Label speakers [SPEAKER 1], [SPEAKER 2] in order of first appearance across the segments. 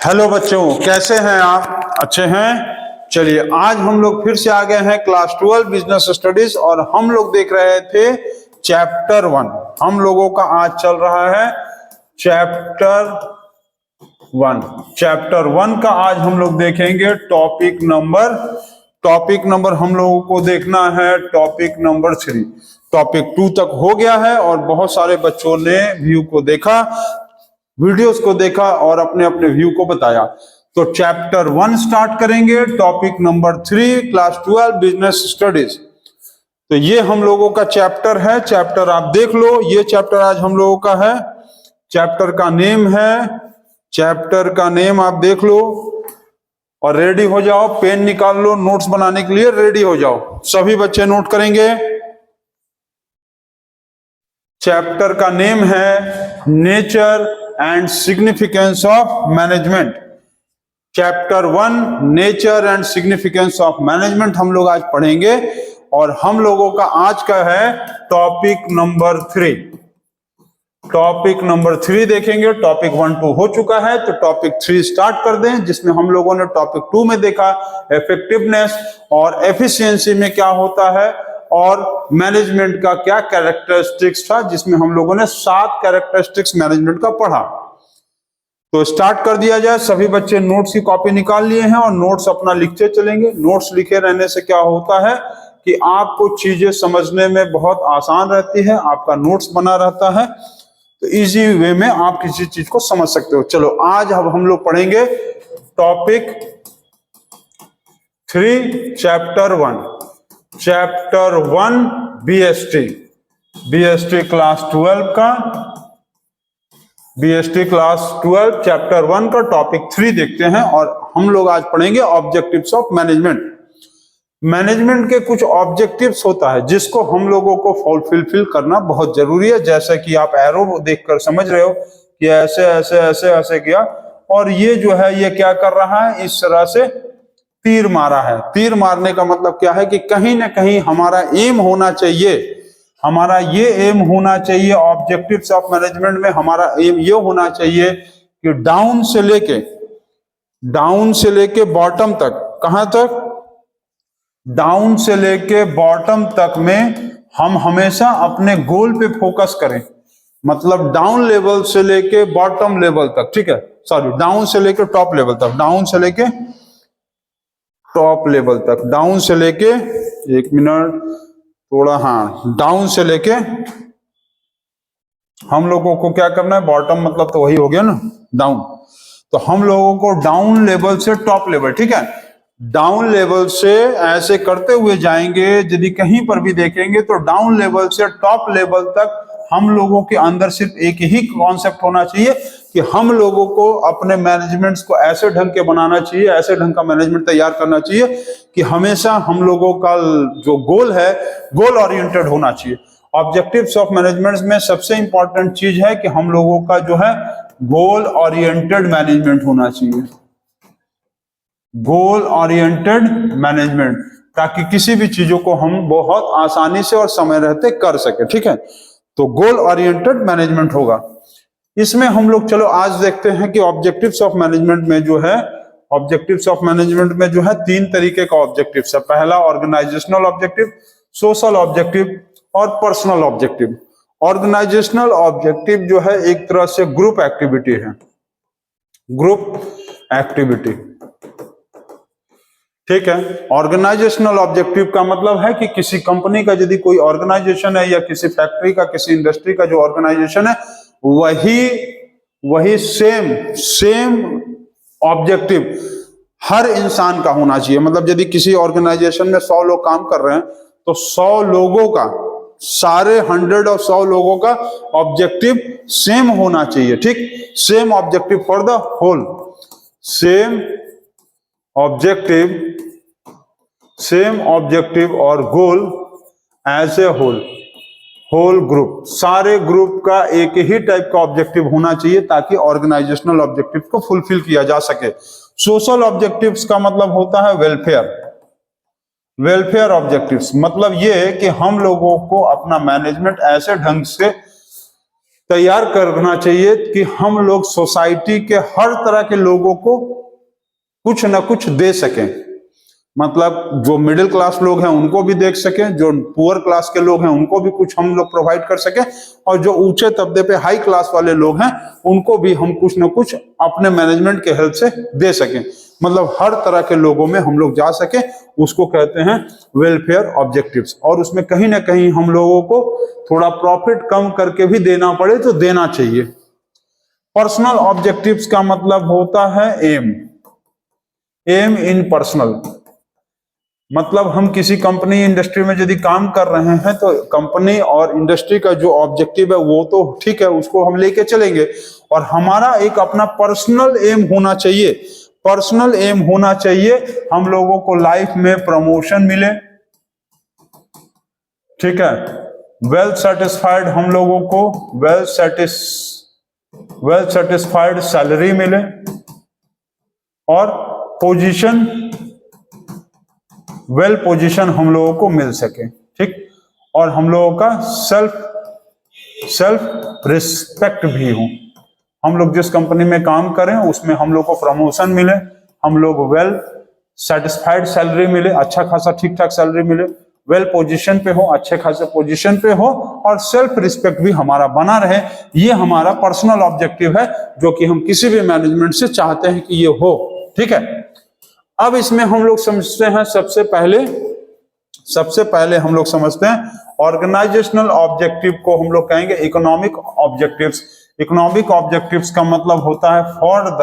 [SPEAKER 1] Hello बच्चों, कैसे हैं आप? अच्छे हैं। चलिए, आज हम लोग फिर से आ गए हैं क्लास 12 बिजनेस स्टडीज और हम लोग देख रहे थे चैप्टर 1। हम लोगों का आज चल रहा है चैप्टर 1 का आज हम लोग देखेंगे टॉपिक नंबर हम लोगों को देखना है टॉपिक नंबर 3। टॉपिक 2 तक हो गया है और बहुत सारे बच्चों ने व्यू को देखा, वीडियोस को देखा और अपने अपने व्यू को बताया। तो चैप्टर 1 स्टार्ट करेंगे, topic number 3 class 12 business studies. तो ये हम लोगों का चैप्टर है। चैप्टर आप देख लो, ये चैप्टर आज हम लोगों का है। चैप्टर का नेम आप देख लो और रेडी हो जाओ। पेन निकाल लो, नोट्स बनाने के लिए रेडी हो जाओ। सभी बच्चे नोट करेंगे। चैप्टर का नेम है nature and significance of management. Chapter 1 nature and significance of management हम लोग आज पढ़ेंगे और हम लोगों का आज का है टॉपिक नंबर 3। टॉपिक नंबर 3 देखेंगे। टॉपिक 1 2 हो चुका है तो टॉपिक 3 स्टार्ट कर दें, जिसमें हम लोगों ने टॉपिक 2 में देखा इफेक्टिवनेस और एफिशिएंसी में क्या होता है और मैनेजमेंट का क्या कैरेक्टरिस्टिक्स था, जिसमें हम लोगों ने 7 कैरेक्टरिस्टिक्स मैनेजमेंट का पढ़ा। तो स्टार्ट कर दिया जाए। सभी बच्चे नोट्स की कॉपी निकाल लिए हैं और नोट्स अपना लिखते चलेंगे। नोट्स लिखे रहने से क्या होता है कि आपको चीजें समझने में बहुत आसान रहती है, आपका नोट्स बना रहता है, तो इजी वे में आप किसी चीज को समझ सकते हो। चलो, आज अब हम लोग पढ़ेंगे टॉपिक 3 चैप्टर 1 बीएसटी क्लास 12 का चैप्टर 1 का टॉपिक 3 देखते हैं और हम लोग आज पढ़ेंगे ऑब्जेक्टिव्स ऑफ मैनेजमेंट। मैनेजमेंट के कुछ ऑब्जेक्टिव्स होता है जिसको हम लोगों को फुलफिल करना बहुत जरूरी है। जैसे कि आप एरो देखकर समझ रहे हो कि ऐसे ऐसे ऐसे ऐसे किया और ये जो है ये क्या कर रहा है, इस तरह से तीर मारा है। तीर मारने का मतलब क्या है कि कहीं ना कहीं हमारा एम होना चाहिए, हमारा ये एम होना चाहिए। ऑब्जेक्टिव्स ऑफ मैनेजमेंट में हमारा एम ये होना चाहिए कि डाउन से लेके बॉटम तक, कहां तक? डाउन से लेके बॉटम तक में हम हमेशा अपने गोल पे फोकस करें। मतलब डाउन लेवल से लेके बॉटम लेवल तक, ठीक है, सॉरी, डाउन से लेके टॉप लेवल तक, डाउन से लेके टॉप लेवल तक, डाउन से लेके, एक मिनट थोड़ा, हाँ, डाउन से लेके हम लोगों को क्या करना है, बॉटम मतलब तो वही हो गया ना, डाउन। तो हम लोगों को डाउन लेवल से टॉप लेवल, ठीक है, डाउन लेवल से ऐसे करते हुए जाएंगे। यदि कहीं पर भी देखेंगे तो डाउन लेवल से टॉप लेवल तक हम लोगों के अंदर सिर्फ एक ही कॉन्सेप्ट होना चाहिए कि हम लोगों को अपने मैनेजमेंट्स को ऐसे ढंग के बनाना चाहिए, ऐसे ढंग का मैनेजमेंट तैयार करना चाहिए कि हमेशा हम लोगों का जो गोल है, गोल ओरिएंटेड होना चाहिए। ऑब्जेक्टिव्स ऑफ मैनेजमेंट में सबसे इंपॉर्टेंट चीज है कि हम लोगों का जो है गोल ओरिएंटेड मैनेजमेंट होना चाहिए। गोल ओरिएंटेड मैनेजमेंट, ताकि किसी भी चीजों को हम बहुत आसानी से और समय रहते कर सके, ठीक है। तो गोल ओरिएंटेड मैनेजमेंट होगा। इसमें हम लोग, चलो आज देखते हैं कि ऑब्जेक्टिव्स ऑफ मैनेजमेंट में जो है, ऑब्जेक्टिव्स ऑफ मैनेजमेंट में जो है 3 तरीके का ऑब्जेक्टिव्स है। पहला ऑर्गेनाइजेशनल ऑब्जेक्टिव, सोशल ऑब्जेक्टिव और पर्सनल ऑब्जेक्टिव। ऑर्गेनाइजेशनल ऑब्जेक्टिव जो है एक तरह से ग्रुप एक्टिविटी है, ग्रुप एक्टिविटी, ठीक है। ऑर्गेनाइजेशनल ऑब्जेक्टिव का मतलब है कि किसी कंपनी का यदि कोई ऑर्गेनाइजेशन है या किसी फैक्ट्री का, किसी इंडस्ट्री का जो ऑर्गेनाइजेशन है, वही सेम ऑब्जेक्टिव हर इंसान का होना चाहिए। मतलब यदि किसी ऑर्गेनाइजेशन में 100 लोग काम कर रहे हैं तो 100 लोगों का, सारे 100 लोगों का ऑब्जेक्टिव सेम होना चाहिए, ठीक। Same objective for the whole, same objective और goal as a whole group. सारे ग्रुप का एक ही टाइप का ऑब्जेक्टिव होना चाहिए ताकि ऑर्गेनाइजेशनल ऑब्जेक्टिव को फुलफिल किया जा सके। सोशल ऑब्जेक्टिव्स का मतलब होता है वेलफेयर ऑब्जेक्टिव्स। मतलब ये कि हम लोगों को अपना मैनेजमेंट ऐसे ढंग से तैयार करना चाहिए कि हम लोग सोसाइटी के हर तरह के लोगों को कुछ ना कुछ दे सकें। मतलब जो मिडिल क्लास लोग हैं उनको भी देख सकें, जो पुअर क्लास के लोग हैं उनको भी कुछ हम लोग प्रोवाइड कर सकें, और जो ऊंचे तबके पे हाई क्लास वाले लोग हैं उनको भी हम कुछ ना कुछ अपने मैनेजमेंट के हेल्प से दे सकें। मतलब हर तरह के लोगों में हम लोग जा सके, उसको कहते हैं वेलफेयर ऑब्जेक्टिव्स। और उसमें कहीं ना कहीं हम लोगों को थोड़ा प्रॉफिट कम करके भी देना पड़े तो देना चाहिए। पर्सनल ऑब्जेक्टिव्स का मतलब होता है एम इन पर्सनल। मतलब हम किसी कंपनी इंडस्ट्री में यदि काम कर रहे हैं तो कंपनी और इंडस्ट्री का जो ऑब्जेक्टिव है वो तो ठीक है, उसको हम लेके चलेंगे, और हमारा एक अपना पर्सनल एम होना चाहिए। पर्सनल एम होना चाहिए हम लोगों को लाइफ में प्रमोशन मिले, ठीक है, वेल सेटिस्फाइड हम लोगों को वेल सेटिस्फाइड सैलरी मिले, और पोजीशन वेल पोजीशन हम लोगों को मिल सके, ठीक, और हम लोगों का सेल्फ रिस्पेक्ट भी हो। हम लोग जिस कंपनी में काम करें उसमें हम लोग को प्रमोशन मिले, हम लोग वेल सेटिस्फाइड सैलरी मिले, अच्छा खासा ठीक ठाक सैलरी मिले, वेल पोजीशन पे हो, अच्छे खासे पोजीशन पे हो, और सेल्फ रिस्पेक्ट भी हमारा बना रहे। ये हमारा पर्सनल ऑब्जेक्टिव है जो कि हम किसी भी मैनेजमेंट से चाहते हैं कि ये हो, ठीक है। अब इसमें हम लोग समझते हैं सबसे पहले हम लोग समझते हैं ऑर्गेनाइजेशनल ऑब्जेक्टिव को हम लोग कहेंगे इकोनॉमिक ऑब्जेक्टिव्स। इकोनॉमिक ऑब्जेक्टिव्स का मतलब होता है फॉर द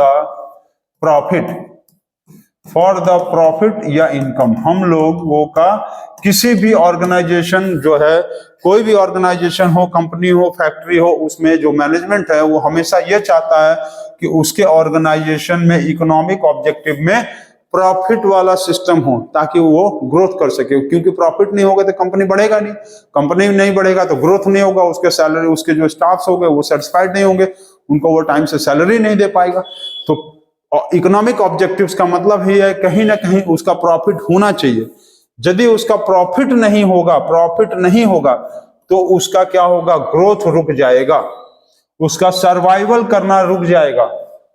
[SPEAKER 1] प्रॉफिट या इनकम। हम लोगों का किसी भी ऑर्गेनाइजेशन जो है, कोई भी ऑर्गेनाइजेशन हो, कंपनी हो, फैक्ट्री हो, उसमें जो मैनेजमेंट है वो हमेशा ये चाहता है कि उसके ऑर्गेनाइजेशन में इकोनॉमिक ऑब्जेक्टिव में प्रॉफिट वाला सिस्टम हो ताकि वो ग्रोथ कर सके। क्योंकि प्रॉफिट नहीं होगा तो कंपनी बढ़ेगा नहीं, कंपनी नहीं बढ़ेगा तो ग्रोथ नहीं होगा, उसके सैलरी, उसके जो स्टाफ्स हो गए वो सेटिस्फाइड नहीं होंगे, उनको वो टाइम से सैलरी नहीं दे पाएगा। तो इकोनॉमिक ऑब्जेक्टिव्स का मतलब ही है कहीं ना कहीं उसका प्रॉफिट होना चाहिए। यदि उसका प्रॉफिट नहीं होगा तो उसका क्या होगा, ग्रोथ रुक जाएगा, उसका सर्वाइवल करना रुक जाएगा।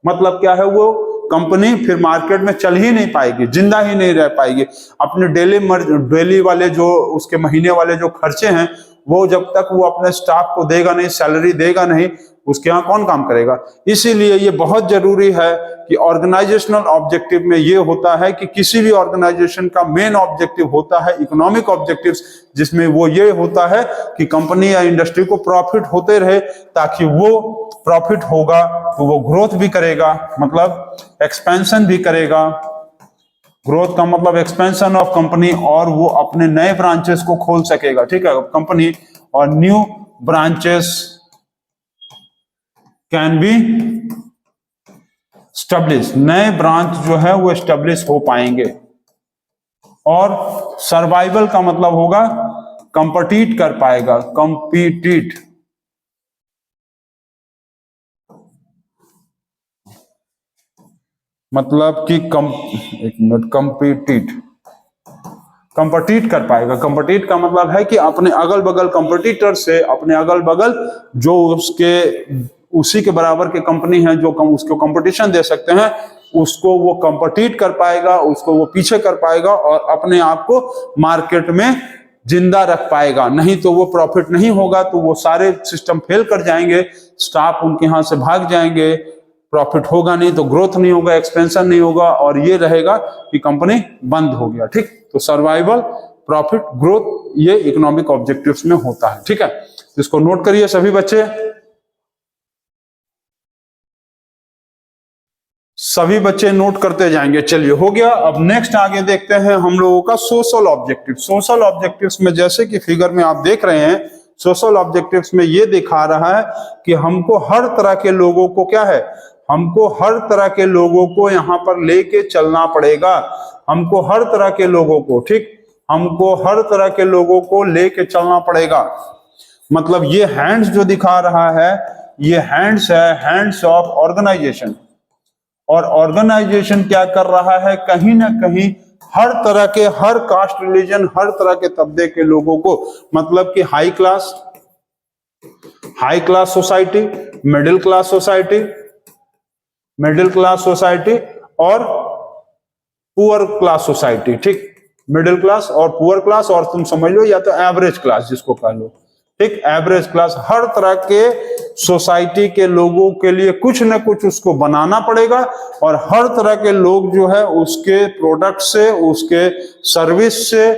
[SPEAKER 1] मतलब क्या है, वो कंपनी फिर मार्केट में चल ही नहीं पाएगी, जिंदा ही नहीं रह पाएगी। अपने डेली वाले जो उसके महीने वाले जो खर्चे हैं वो जब तक वो अपने स्टाफ को देगा नहीं, सैलरी देगा नहीं, उसके यहाँ कौन काम करेगा। इसीलिए ये बहुत जरूरी है कि ऑर्गेनाइजेशनल ऑब्जेक्टिव में ये होता है कि किसी भी ऑर्गेनाइजेशन का मेन ऑब्जेक्टिव होता है इकोनॉमिक ऑब्जेक्टिव्स, जिसमें वो ये होता है कि कंपनी या इंडस्ट्री को प्रॉफिट होते रहे, ताकि वो प्रॉफिट होगा तो वो ग्रोथ भी करेगा, मतलब एक्सपेंशन भी करेगा। ग्रोथ का मतलब एक्सपेंशन ऑफ कंपनी, और वो अपने नए ब्रांचेस को खोल सकेगा, ठीक है, कंपनी, और new branches can be establish, नए ब्रांच जो है वो स्टैब्लिश हो पाएंगे। और सर्वाइवल का मतलब होगा कंपीट कर पाएगा, कंपीट, मतलब कि कंपीट कर पाएगा। कंपीट का मतलब है कि अपने अगल बगल कंपटीटर से, अपने अगल बगल जो उसके उसी के बराबर के कंपनी है जो उसको कंपटीशन दे सकते हैं, उसको वो कंपीट कर पाएगा, उसको वो पीछे कर पाएगा, और अपने आप को मार्केट में जिंदा रख पाएगा। नहीं तो वो प्रॉफिट नहीं होगा तो वो सारे सिस्टम फेल कर जाएंगे, स्टाफ उनके यहाँ से भाग जाएंगे, प्रॉफिट होगा नहीं तो ग्रोथ नहीं होगा, एक्सपेंशन नहीं होगा, और ये रहेगा कि कंपनी बंद हो गया, ठीक। तो सर्वाइवल, प्रॉफिट, ग्रोथ, ये इकोनॉमिक ऑब्जेक्टिव्स में होता है, ठीक है। इसको नोट करिए सभी बच्चे, सभी बच्चे नोट करते जाएंगे। चलिए, हो गया। अब नेक्स्ट आगे देखते हैं हम लोगों का सोशल ऑब्जेक्टिव। सोशल ऑब्जेक्टिव्स में जैसे कि फिगर में आप देख रहे हैं, सोशल ऑब्जेक्टिव्स में ये दिखा रहा है कि हमको हर तरह के लोगों को क्या है, हमको हर तरह के लोगों को यहाँ पर लेके चलना पड़ेगा। हमको हर तरह के लोगों को, ठीक, हमको हर तरह के लोगों को लेके चलना पड़ेगा। मतलब ये हैंड्स जो दिखा रहा है, ये हैंड्स है, हैंड्स ऑफ ऑर्गेनाइजेशन। और ऑर्गेनाइजेशन क्या कर रहा है, कहीं ना कहीं हर तरह के, हर कास्ट, रिलीजन, हर तरह के तबके के लोगों को, मतलब कि high high class society, middle class society और पुअर क्लास सोसाइटी। ठीक, मिडिल क्लास और पुअर क्लास, और तुम समझ लो या तो एवरेज क्लास जिसको कह लो। ठीक, एवरेज क्लास। हर तरह के सोसाइटी के लोगों के लिए कुछ न कुछ उसको बनाना पड़ेगा, और हर तरह के लोग जो है उसके प्रोडक्ट से, उसके सर्विस से,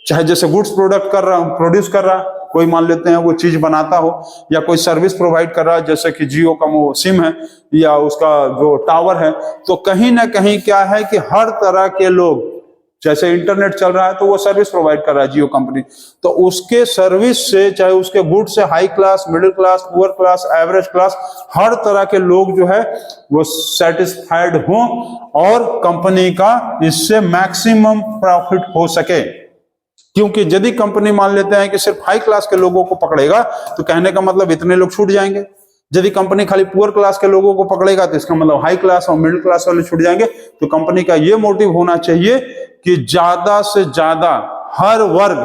[SPEAKER 1] चाहे जैसे गुड्स प्रोड्यूस कर रहा, कोई मान लेते हैं वो चीज बनाता हो, या कोई सर्विस प्रोवाइड कर रहा है, जैसे कि जियो का वो सिम है या उसका जो टावर है, तो कहीं ना कहीं क्या है कि हर तरह के लोग, जैसे इंटरनेट चल रहा है तो वो सर्विस प्रोवाइड कर रहा है जियो कंपनी, तो उसके सर्विस से, चाहे उसके गुड्स से, high class, middle class, poor class, average class, हर तरह के लोग जो है वो सेटिस्फाइड हों और कंपनी का इससे मैक्सिमम प्रॉफिट हो सके। क्योंकि यदि कंपनी मान लेते हैं कि सिर्फ हाई क्लास के लोगों को पकड़ेगा, तो कहने का मतलब इतने लोग छूट जाएंगे। यदि कंपनी खाली पुअर क्लास के लोगों को पकड़ेगा तो इसका मतलब हाई क्लास और मिडिल क्लास वाले छूट जाएंगे। तो कंपनी का ये मोटिव होना चाहिए कि ज्यादा से ज्यादा हर वर्ग,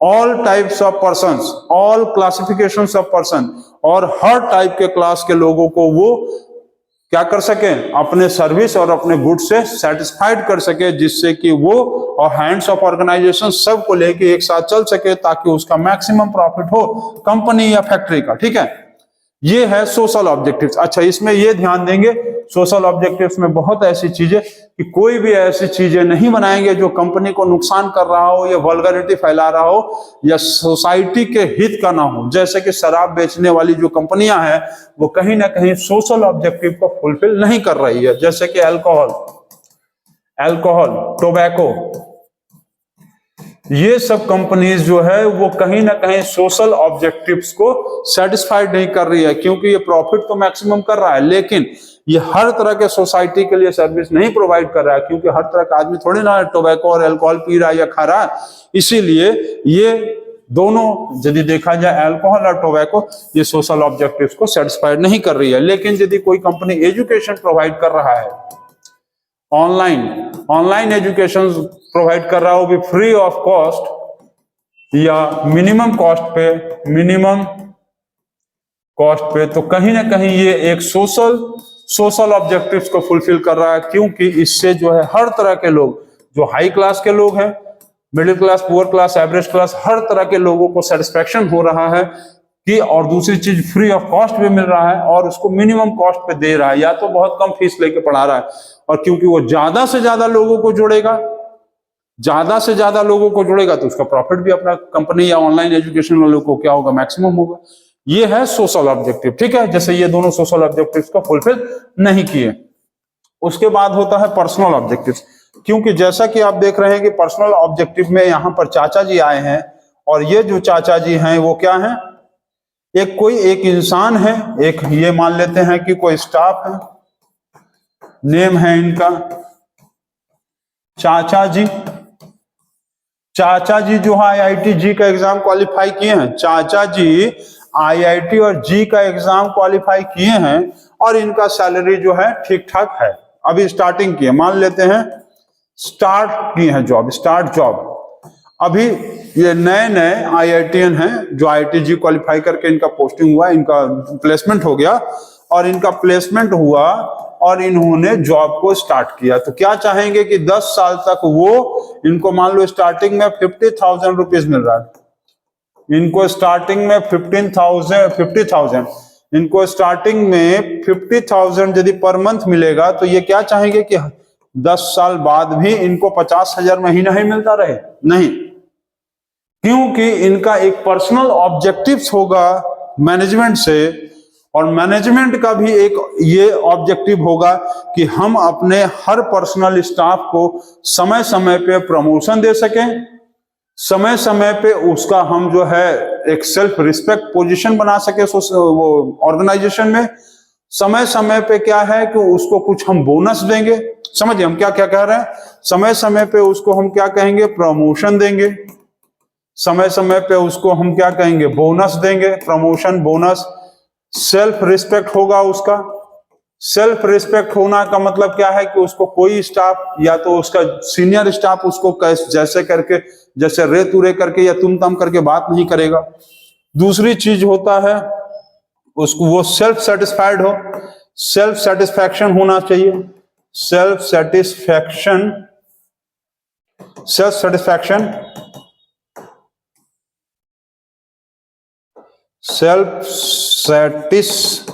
[SPEAKER 1] all types of persons, all classifications of person, और हर टाइप के क्लास के लोगों को वो क्या कर सके, अपने सर्विस और अपने गुड से सेटिस्फाइड कर सके, जिससे कि वो और हैंड्स ऑफ ऑर्गेनाइजेशन सबको लेके एक साथ चल सके, ताकि उसका मैक्सिमम प्रॉफिट हो कंपनी या फैक्ट्री का। ठीक है, ये है सोशल ऑब्जेक्टिव्स। अच्छा, इसमें ये ध्यान देंगे, सोशल ऑब्जेक्टिव्स में बहुत ऐसी चीजें कि कोई भी ऐसी चीजें नहीं बनाएंगे जो कंपनी को नुकसान कर रहा हो, या वल्गरिटी फैला रहा हो, या सोसाइटी के हित का ना हो। जैसे कि शराब बेचने वाली जो कंपनियां हैं वो कहीं ना कहीं सोशल ऑब्जेक्टिव को फुलफिल नहीं कर रही है, जैसे कि अल्कोहल, टोबैको, ये सब कंपनीज जो है वो कहीं ना कहीं सोशल ऑब्जेक्टिव्स को सेटिस्फाइड नहीं कर रही है, क्योंकि ये प्रॉफिट तो मैक्सिमम कर रहा है, लेकिन ये हर तरह के सोसाइटी के लिए सर्विस नहीं प्रोवाइड कर रहा है, क्योंकि हर तरह का आदमी थोड़ी ना टोबैको और अल्कोहल पी रहा है या खा रहा है। इसीलिए ये दोनों, यदि देखा जाए अल्कोहल और टोबैको, ये सोशल ऑब्जेक्टिव्स को सेटिस्फाइड नहीं कर रही है। लेकिन यदि कोई कंपनी एजुकेशन प्रोवाइड कर रहा है, ऑनलाइन एजुकेशन प्रोवाइड कर रहा हो भी फ्री ऑफ कॉस्ट या मिनिमम कॉस्ट पे, तो कहीं ना कहीं ये एक सोशल ऑब्जेक्टिव्स को फुलफिल कर रहा है, क्योंकि इससे जो है हर तरह के लोग, जो हाई क्लास के लोग हैं, middle class, poor class, average class, हर तरह के लोगों को सेटिस्फेक्शन हो रहा है कि, और दूसरी चीज फ्री ऑफ कॉस्ट पे मिल रहा है, और उसको मिनिमम कॉस्ट पे दे रहा है, या तो बहुत कम फीस लेके पढ़ा रहा है। और क्योंकि वो ज्यादा से ज्यादा लोगों को जोड़ेगा, तो उसका प्रॉफिट भी अपना कंपनी या ऑनलाइन एजुकेशन वालों को क्या होगा, मैक्सिमम होगा। ये है सोशल ऑब्जेक्टिव। ठीक है, जैसे ये दोनों सोशल ऑब्जेक्टिव्स को फुलफिल नहीं किए। उसके बाद होता है पर्सनल ऑब्जेक्टिव्स, क्योंकि जैसा कि आप देख रहे हैं कि पर्सनल ऑब्जेक्टिव में यहाँ पर चाचा जी आए हैं, और ये जो चाचा जी हैं वो क्या हैं, एक इंसान है, एक ये मान लेते हैं कि कोई स्टाफ है, नेम है इनका चाचा जी जो है IIT जी का एग्जाम क्वालिफाई किए हैं। चाचा जी IIT और जी का एग्जाम क्वालिफाई किए हैं, और इनका सैलरी जो है ठीक ठाक है। अभी स्टार्टिंग की है, मान लेते हैं स्टार्ट की है जॉब। अभी ये नए IITian हैं जो IIT जी क्वालिफाई करके इनका पोस्टिंग हुआ, इनका प्लेसमेंट हो गया, और इनका प्लेसमेंट हुआ और इन्होंने जॉब को स्टार्ट किया। तो क्या चाहेंगे कि 10 साल तक वो, इनको मान लो स्टार्टिंग में 50,000 रुपीज मिल रहा है, इनको स्टार्टिंग में 50,000, इनको स्टार्टिंग में 50,000 यदि पर मंथ मिलेगा, तो ये क्या चाहेंगे कि 10 साल बाद भी इनको 50,000 महीना ही मिलता रहे? नहीं, क्योंकि इनका एक पर्सनल ऑब्जेक्टिव्स होगा मैनेजमेंट से, और मैनेजमेंट का भी एक ये ऑब्जेक्टिव होगा कि हम अपने हर पर्सनल स्टाफ को समय समय पे प्रमोशन दे सकें, समय समय पे उसका हम जो है एक सेल्फ रिस्पेक्ट पोजीशन बना सके वो ऑर्गेनाइजेशन में। समय समय पे क्या है कि उसको कुछ हम बोनस देंगे, समझिए हम क्या क्या कह रहे हैं, समय समय पे उसको हम क्या कहेंगे, प्रमोशन देंगे, समय समय पे उसको हम क्या कहेंगे, बोनस देंगे, प्रमोशन, बोनस। सेल्फ रिस्पेक्ट होगा उसका। सेल्फ रिस्पेक्ट होना का मतलब क्या है कि उसको कोई स्टाफ या तो उसका सीनियर स्टाफ उसको जैसे रे तुरे करके या तुम तम करके बात नहीं करेगा। दूसरी चीज होता है उसको वो सेल्फ सेटिस्फाइड हो, सेल्फ सेटिस्फैक्शन होना चाहिए, self satisfaction, self satisfaction, self satisfaction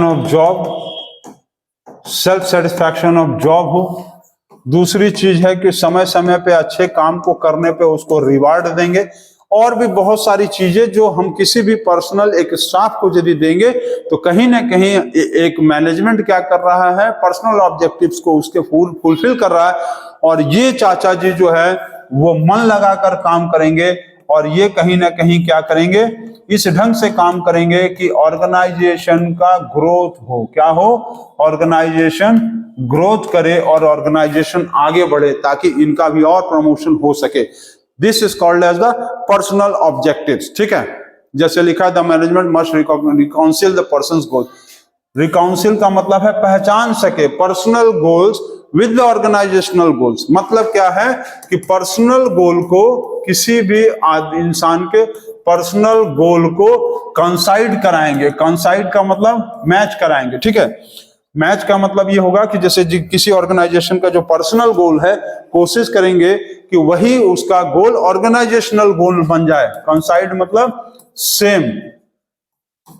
[SPEAKER 1] of job, self satisfaction of job हो। दूसरी चीज है कि समय समय पे अच्छे काम को करने पे उसको रिवार्ड देंगे। और भी बहुत सारी चीजें जो हम किसी भी पर्सनल एक स्टाफ को यदि देंगे तो कहीं ना कहीं एक मैनेजमेंट क्या कर रहा है, पर्सनल ऑब्जेक्टिव्स को उसके फुलफिल कर रहा है। और ये चाचा जी जो है वो मन लगाकर काम करेंगे और ये कहीं ना कहीं क्या करेंगे, इस ढंग से काम करेंगे कि ऑर्गेनाइजेशन का ग्रोथ हो। क्या हो? ऑर्गेनाइजेशन ग्रोथ करे और ऑर्गेनाइजेशन आगे बढ़े ताकि इनका भी और प्रमोशन हो सके। This is called as the personal objectives. ठीक है, जैसे लिखा है the management must reconcile the person's goal. Reconcile का मतलब है पहचान सके personal goals with the organizational goals. मतलब क्या है कि पर्सनल गोल को, किसी भी इंसान के पर्सनल गोल को कंसाइड कराएंगे। कंसाइड का मतलब मैच कराएंगे। ठीक है, मैच का मतलब ये होगा कि जैसे किसी ऑर्गेनाइजेशन का जो पर्सनल गोल है, कोशिश करेंगे कि वही उसका गोल ऑर्गेनाइजेशनल गोल बन जाए। कंसाइड मतलब सेम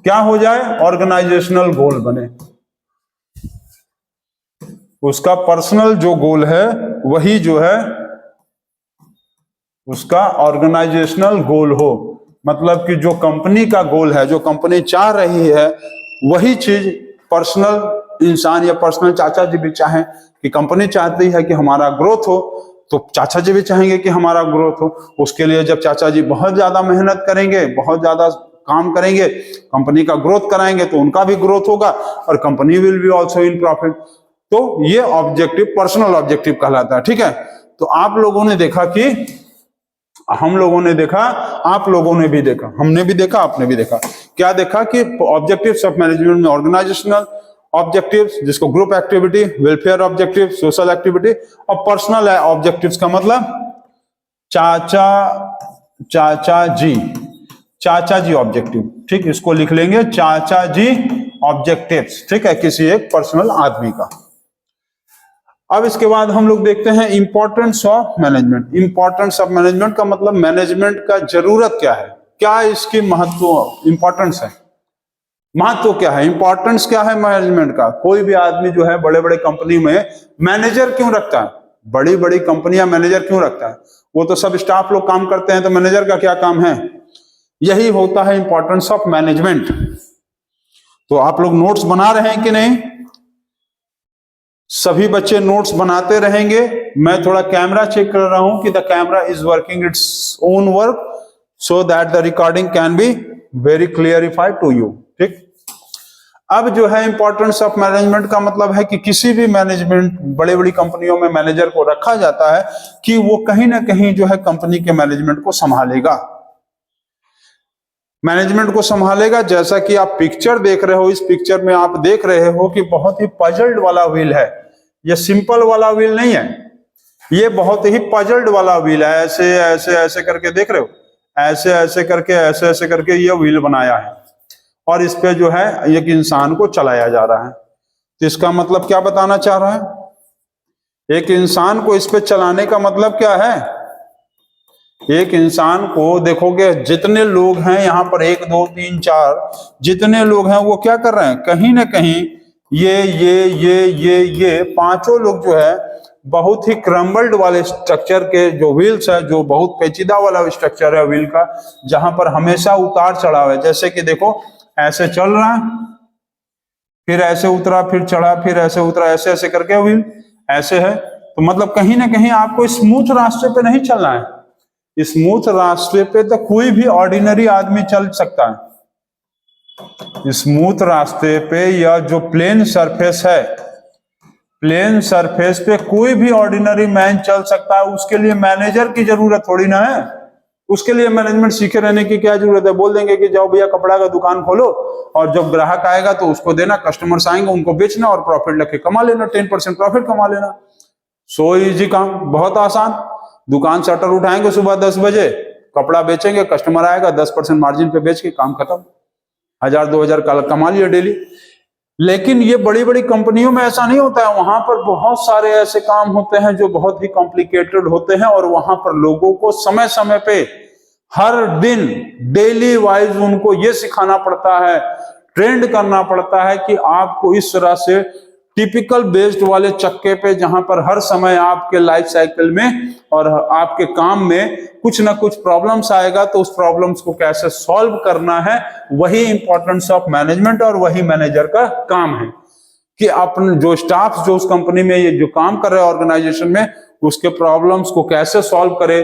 [SPEAKER 1] क्या हो जाए, ऑर्गेनाइजेशनल गोल बने। उसका पर्सनल जो गोल है वही जो है उसका ऑर्गेनाइजेशनल गोल हो। मतलब कि जो कंपनी का गोल है, जो कंपनी चाह रही है, वही चीज पर्सनल इंसान या पर्सनल चाचा जी भी चाहें कि कंपनी चाहती है कि हमारा ग्रोथ हो, तो चाचा जी भी चाहेंगे कि हमारा ग्रोथ हो। उसके लिए जब चाचा जी बहुत ज्यादा मेहनत करेंगे, बहुत ज्यादा काम करेंगे, कंपनी का ग्रोथ कराएंगे, तो उनका भी ग्रोथ होगा और company will be also in profit. तो ये ऑब्जेक्टिव पर्सनल ऑब्जेक्टिव कहलाता है। ठीक है, तो आप लोगों ने देखा कि हम लोगों ने देखा, आप लोगों ने भी देखा, हमने भी देखा, आपने भी देखा। क्या देखा कि ऑब्जेक्टिव्स ऑफ मैनेजमेंट में ऑर्गेनाइजेशनल ऑब्जेक्टिव्स, जिसको group activity, welfare objective, social activity, और पर्सनल ऑब्जेक्टिव्स का मतलब चाचा जी ऑब्जेक्टिव। ठीक, इसको लिख लेंगे चाचा जी ऑब्जेक्टिव्स। ठीक है, किसी एक पर्सनल आदमी का। अब इसके बाद हम लोग देखते हैं importance of management. Importance of management का मतलब मैनेजमेंट का जरूरत क्या है, क्या इसकी महत्व, इंपॉर्टेंस है, महत्व क्या है, इंपॉर्टेंस क्या है मैनेजमेंट का। कोई भी आदमी जो है बड़े बड़े कंपनी में मैनेजर क्यों रखता है, बड़ी बड़ी कंपनियां मैनेजर क्यों रखता है? वो तो सब स्टाफ लोग काम करते हैं, तो मैनेजर का क्या काम है? यही होता है इंपॉर्टेंस ऑफ मैनेजमेंट। तो आप लोग नोट्स बना रहे हैं कि नहीं? सभी बच्चे नोट्स बनाते रहेंगे। मैं थोड़ा कैमरा चेक कर रहा हूं कि the camera is working its own work so that the recording can be very clarified to you. ठीक, अब जो है इंपॉर्टेंस ऑफ मैनेजमेंट का मतलब है कि किसी भी मैनेजमेंट, बड़ी बड़ी कंपनियों में मैनेजर को रखा जाता है कि वो कहीं ना कहीं जो है कंपनी के मैनेजमेंट को संभालेगा, मैनेजमेंट को संभालेगा। जैसा कि आप पिक्चर देख रहे हो, इस पिक्चर में आप देख रहे हो कि बहुत ही पजल्ड वाला व्हील है। ये सिंपल वाला व्हील नहीं है, ये बहुत ही पजल्ड वाला व्हील है। ऐसे ऐसे ऐसे करके देख रहे हो, ऐसे ऐसे करके ये व्हील बनाया है और इस पे जो है एक इंसान को चलाया जा रहा है। तो इसका मतलब क्या बताना चाह रहा है? एक इंसान को इस पे चलाने का मतलब क्या है? एक इंसान को देखोगे, जितने लोग हैं यहाँ पर, 1 2 3 4, जितने लोग हैं वो क्या कर रहे हैं, कहीं ना कहीं ये पांचों लोग जो है बहुत ही क्रम्बल्ड वाले स्ट्रक्चर के जो व्हील्स है, जो बहुत पेचीदा वाला स्ट्रक्चर है व्हील का, जहां पर हमेशा उतार चढ़ाव है। जैसे कि देखो, ऐसे चल रहा है, फिर ऐसे उतरा, फिर चढ़ा, फिर ऐसे उतरा, ऐसे ऐसे करके व्हील ऐसे है। तो मतलब कहीं ना कहीं आपको स्मूथ रास्ते पे नहीं चलना है। स्मूथ रास्ते पे तो कोई भी ऑर्डिनरी आदमी चल सकता है। स्मूथ रास्ते पे या जो प्लेन सरफेस है, प्लेन सरफेस पे कोई भी ऑर्डिनरी मैन चल सकता है। उसके लिए मैनेजर की जरूरत थोड़ी ना है। उसके लिए मैनेजमेंट सीखे रहने की क्या जरूरत है? बोल देंगे कि जाओ भैया कपड़ा का दुकान खोलो और जब ग्राहक आएगा तो उसको देना, कस्टमर्स आएंगे उनको बेचना और प्रॉफिट लेके कमा लेना, 10% प्रॉफिट कमा लेना। सो इजी काम, बहुत आसान। दुकान शटर उठाएंगे सुबह 10 बजे, कपड़ा बेचेंगे, कस्टमर आएगा, 10% मार्जिन पे बेच के काम खत्म। 1000-2000 कमा लिया डेली। लेकिन ये बड़ी बड़ी कंपनियों में ऐसा नहीं होता है, वहां पर बहुत सारे ऐसे काम होते हैं जो बहुत ही कॉम्प्लिकेटेड होते हैं, और वहां पर लोगों को समय समय पे हर दिन डेली वाइज उनको ये सिखाना पड़ता है, ट्रेंड करना पड़ता है कि आपको इस तरह से टिपिकल बेस्ड वाले चक्के पे, जहां पर हर समय आपके लाइफ साइकिल में और आपके काम में कुछ ना कुछ प्रॉब्लम्स आएगा, तो उस प्रॉब्लम्स को कैसे सॉल्व करना है, वही इंपॉर्टेंस ऑफ मैनेजमेंट और वही मैनेजर का काम है कि अपने जो स्टाफ जो उस कंपनी में ये जो काम कर रहे हैं ऑर्गेनाइजेशन में, उसके प्रॉब्लम्स को कैसे सॉल्व करे,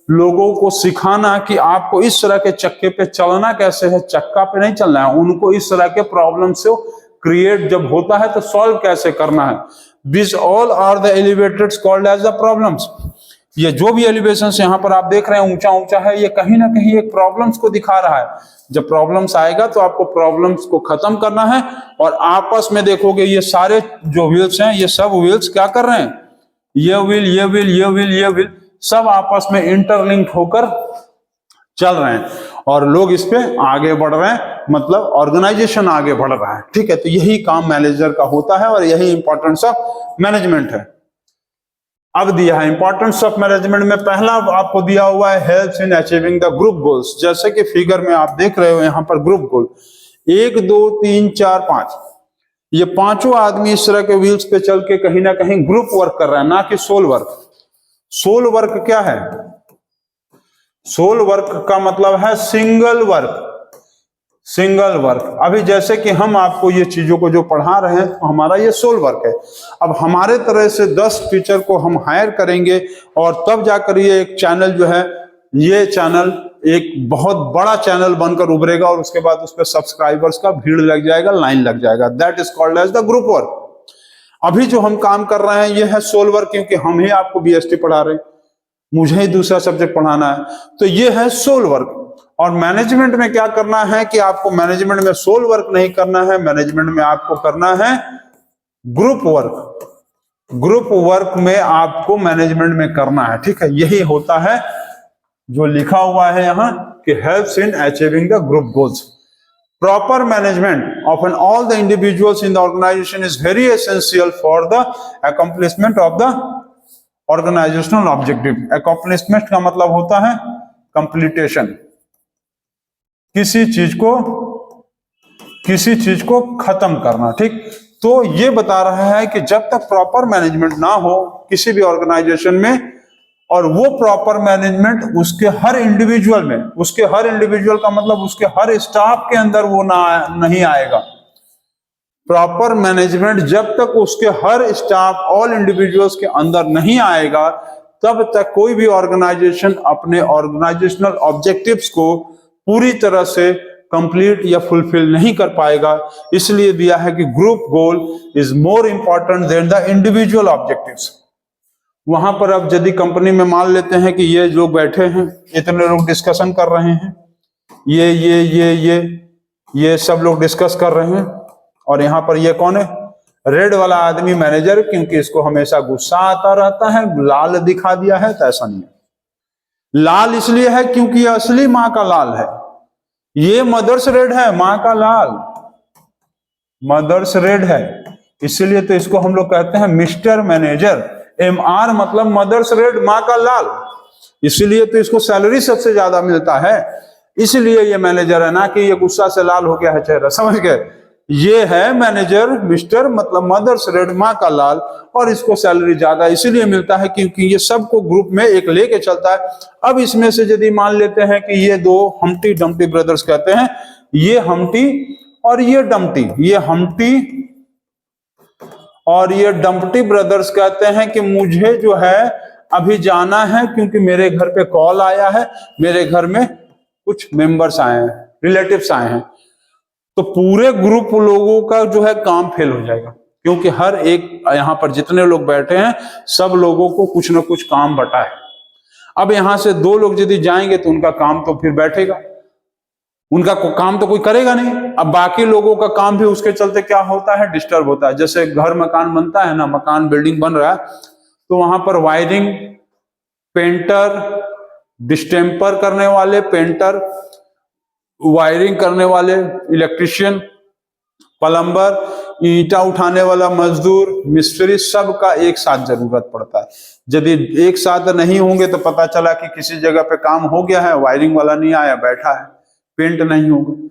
[SPEAKER 1] लोगों को सिखाना कि आपको इस तरह के चक्के पे चलना कैसे है, चक्का पे नहीं चलना है, उनको इस तरह के प्रॉब्लम से क्रिएट जब होता है तो सॉल्व कैसे करना है। This all are the elevateds called as the problems. ये जो भी एलिवेशन यहाँ पर आप देख रहे हैं ऊंचा ऊंचा है, ये कहीं ना कहीं एक प्रॉब्लम्स को दिखा रहा है। जब प्रॉब्लम्स आएगा तो आपको प्रॉब्लम्स को खत्म करना है, और आपस में देखोगे ये सारे जो व्हील्स हैं, ये सब व्हील्स क्या कर रहे हैं, ये व्हील ये व्हील ये व्हील ये व्हील सब आपस में इंटरलिंक होकर चल रहे हैं, और लोग इस पे आगे बढ़ रहे हैं, मतलब ऑर्गेनाइजेशन आगे बढ़ रहा है। ठीक है, तो यही काम मैनेजर का होता है और यही इंपॉर्टेंस ऑफ मैनेजमेंट है। अब दिया है इंपॉर्टेंस ऑफ मैनेजमेंट में, पहला आपको दिया हुआ है helps in achieving the group goals. जैसे कि फिगर में आप देख रहे हो यहाँ पर ग्रुप गोल 1 2 3 4 5, ये पांचों आदमी इस तरह के व्हील्स पे चल के कहीं ना कहीं ग्रुप वर्क कर रहा है, ना कि सोल वर्क। सोल वर्क क्या है? सोल वर्क का मतलब है सिंगल वर्क, सिंगल वर्क। अभी जैसे कि हम आपको ये चीजों को जो पढ़ा रहे हैं, तो हमारा ये सोल वर्क है। अब हमारे तरह से 10 टीचर को हम हायर करेंगे, और तब जाकर ये एक चैनल जो है, ये चैनल एक बहुत बड़ा चैनल बनकर उभरेगा, और उसके बाद उस पर सब्सक्राइबर्स का भीड़ लग जाएगा, लाइन लग जाएगा। That is called as the group work. अभी जो हम काम कर रहे हैं ये है सोल वर्क, क्योंकि हम ही आपको बीएसटी पढ़ा रहे हैं, मुझे ही दूसरा सब्जेक्ट पढ़ाना है, तो ये है सोल वर्क। और मैनेजमेंट में क्या करना है कि आपको मैनेजमेंट में सोल वर्क नहीं करना है, मैनेजमेंट में आपको करना है ग्रुप वर्क। ग्रुप वर्क में आपको मैनेजमेंट में करना है। ठीक है, यही होता है जो लिखा हुआ है यहां कि helps in achieving the group goals. Proper management of all the individuals in the organization is very essential for the accomplishment of the organizational objective. Accomplishment का मतलब होता है completion, किसी चीज को खत्म करना। ठीक, तो ये बता रहा है कि जब तक प्रॉपर मैनेजमेंट ना हो किसी भी ऑर्गेनाइजेशन में, और वो प्रॉपर मैनेजमेंट उसके हर इंडिविजुअल में, उसके हर इंडिविजुअल का मतलब उसके हर स्टाफ के अंदर वो नहीं आएगा। प्रॉपर मैनेजमेंट जब तक उसके हर स्टाफ, ऑल इंडिविजुअल्स के अंदर नहीं आएगा, तब तक कोई भी ऑर्गेनाइजेशन अपने ऑर्गेनाइजेशनल ऑब्जेक्टिव्स को पूरी तरह से कंप्लीट या फुलफिल नहीं कर पाएगा। इसलिए दिया है कि group goal is more important than the individual objectives. वहां पर अब यदि कंपनी में मान लेते हैं कि ये लोग बैठे हैं, इतने लोग डिस्कशन कर रहे हैं, ये सब लोग डिस्कस कर रहे हैं, और यहाँ पर ये कौन है? रेड वाला आदमी मैनेजर, क्योंकि इसको हमेशा गुस्सा आता रहता है। लाल दिखा दिया है तो ऐसा नहीं है। लाल इसलिए है क्योंकि ये असली माँ का लाल है, ये मदर्स रेड है, माँ का लाल मदर्स रेड है, इसलिए तो इसको हम लोग कहते हैं मिस्टर मैनेजर। MR मतलब मदर्स रेड, माँ का लाल, इसलिए तो इसको सैलरी सबसे ज्यादा मिलता है, इसलिए ये मैनेजर है, ना कि ये गुस्सा से लाल हो गया है चेहरा। समझ गए? ये है मैनेजर, मिस्टर मतलब मदर्स रेड, माँ का लाल, और इसको सैलरी ज्यादा इसलिए मिलता है क्योंकि ये सबको ग्रुप में एक लेके चलता है। अब इसमें से यदि मान लेते हैं कि ये दो हम्टी डम्टी ब्रदर्स कहते हैं, ये हम्टी और ये डम्टी, ये हम्टी और ये डम्पटी ब्रदर्स कहते हैं कि मुझे जो है अभी जाना है, क्योंकि मेरे घर पे कॉल आया है, मेरे घर में कुछ मेंबर्स आए हैं, रिलेटिव्स आए हैं, तो पूरे ग्रुप लोगों का जो है काम फेल हो जाएगा, क्योंकि हर एक यहाँ पर जितने लोग बैठे हैं सब लोगों को कुछ ना कुछ काम बटा है। अब यहां से 2 लोग यदि जाएंगे तो उनका काम तो फिर बैठेगा, उनका काम तो कोई करेगा नहीं। अब बाकी लोगों का काम भी उसके चलते क्या होता है? डिस्टर्ब होता है। जैसे घर मकान बनता है ना, मकान बिल्डिंग बन रहा है, तो वहां पर वायरिंग, पेंटर, डिस्टेम्पर करने वाले पेंटर, वायरिंग करने वाले इलेक्ट्रिशियन, प्लम्बर, ईंटा उठाने वाला मजदूर, मिस्त्री, सबका एक साथ जरूरत पड़ता है। यदि एक साथ नहीं होंगे तो पता चला कि किसी जगह पे काम हो गया है, वायरिंग वाला नहीं आया, बैठा है, पेंट नहीं होगा।